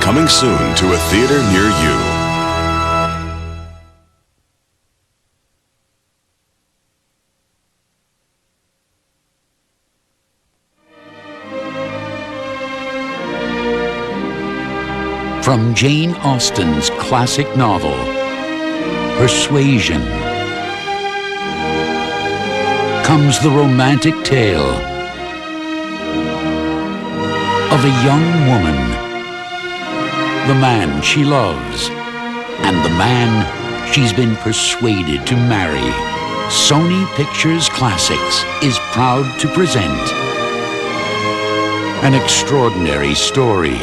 Coming soon to a theater near you. From Jane Austen's classic novel, Persuasion, comes the romantic tale of a young woman, the man she loves, and the man she's been persuaded to marry. Sony Pictures Classics is proud to present an extraordinary story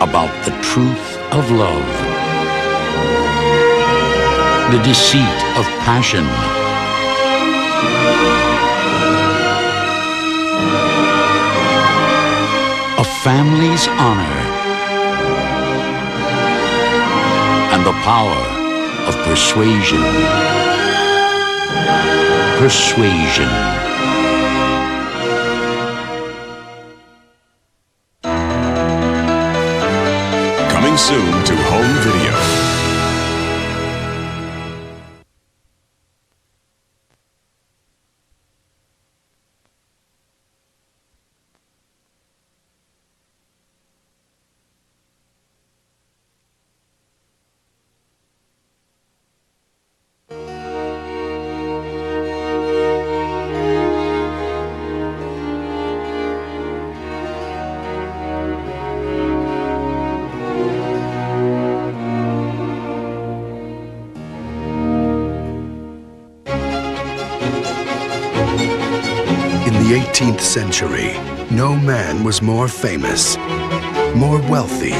about the truth of love, the deceit of passion, a family's honor, and the power of persuasion. Persuasion. Coming soon to home video. In the 18th century, no man was more famous, more wealthy,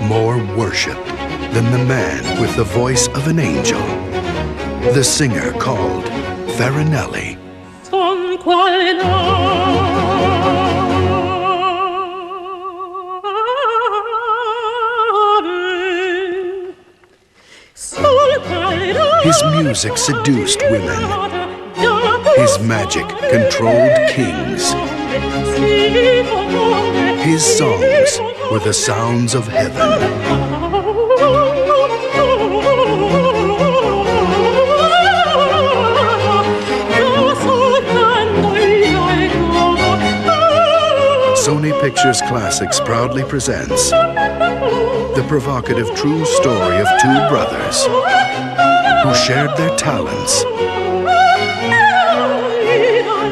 more worshipped than the man with the voice of an angel, the singer called Farinelli. His music seduced women. His magic controlled kings. His songs were the sounds of heaven. Sony Pictures Classics proudly presents the provocative true story of two brothers who shared their talents,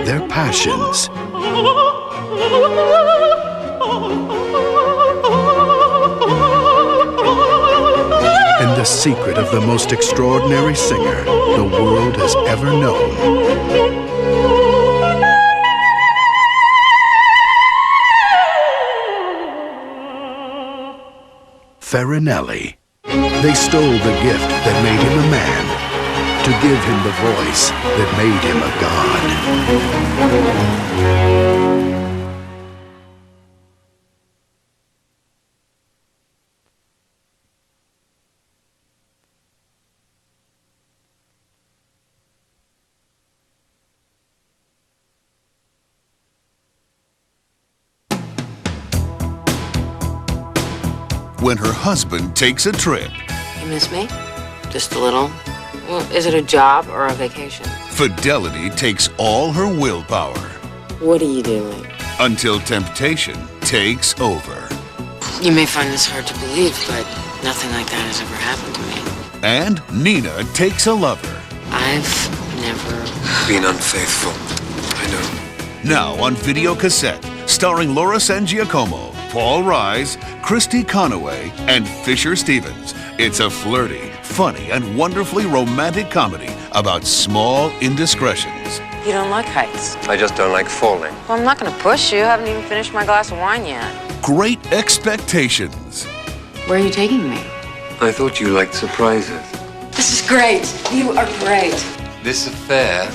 their passions, and the secret of the most extraordinary singer the world has ever known. Farinelli. They stole the gift that made him a man to give him the voice that made him a god. When her husband takes a trip. You miss me? Just a little? Well, is it a job or a vacation? Fidelity takes all her willpower. What are you doing? Until temptation takes over. You may find this hard to believe, but nothing like that has ever happened to me. And Nina takes a lover. I've never been unfaithful. I know. Now on video cassette, starring Laura San Giacomo, Paul Rise, Christy Conaway, and Fisher Stevens. It's a flirty, funny, and wonderfully romantic comedy about small indiscretions. You don't like heights. I just don't like falling. Well, I'm not going to push you. I haven't even finished my glass of wine yet. Great expectations. Where are you taking me? I thought you liked surprises. This is great. You are great. This affair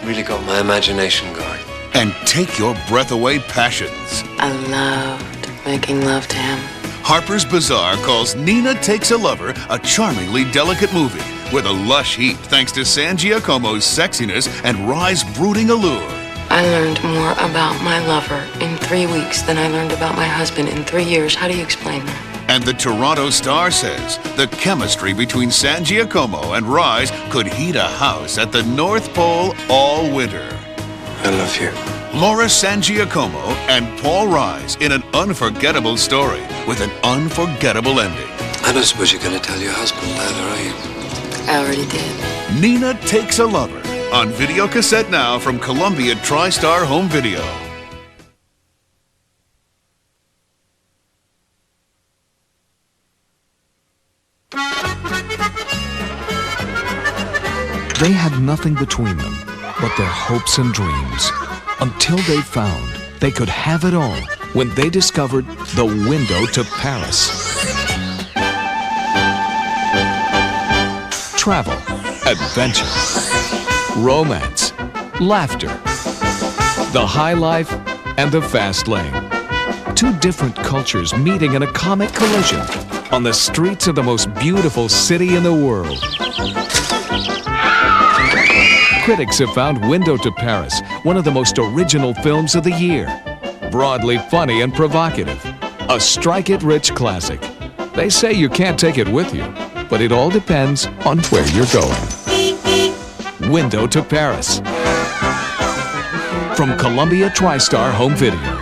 really got my imagination going. And take your breath away passions. I loved making love to him. Harper's Bazaar calls Nina Takes a Lover a charmingly delicate movie with a lush heat thanks to San Giacomo's sexiness and Rye's brooding allure. I learned more about my lover in 3 weeks than I learned about my husband in 3 years. How do you explain that? And the Toronto Star says the chemistry between San Giacomo and Rise could heat a house at the North Pole all winter. I love you. Laura San Giacomo and Paul Rise in an unforgettable story with an unforgettable ending. I don't suppose you're going to tell your husband that, are you? I already did. Nina Takes a Lover on video cassette now from Columbia Tristar Home Video. They had nothing between them but their hopes and dreams until they found they could have it all when they discovered the window to Paris. Travel, adventure, romance, laughter, the high life and the fast lane. Two different cultures meeting in a comic collision on the streets of the most beautiful city in the world. Critics have found Window to Paris one of the most original films of the year. Broadly funny and provocative. A strike-it-rich classic. They say you can't take it with you, but it all depends on where you're going. Window to Paris. From Columbia TriStar Home Video.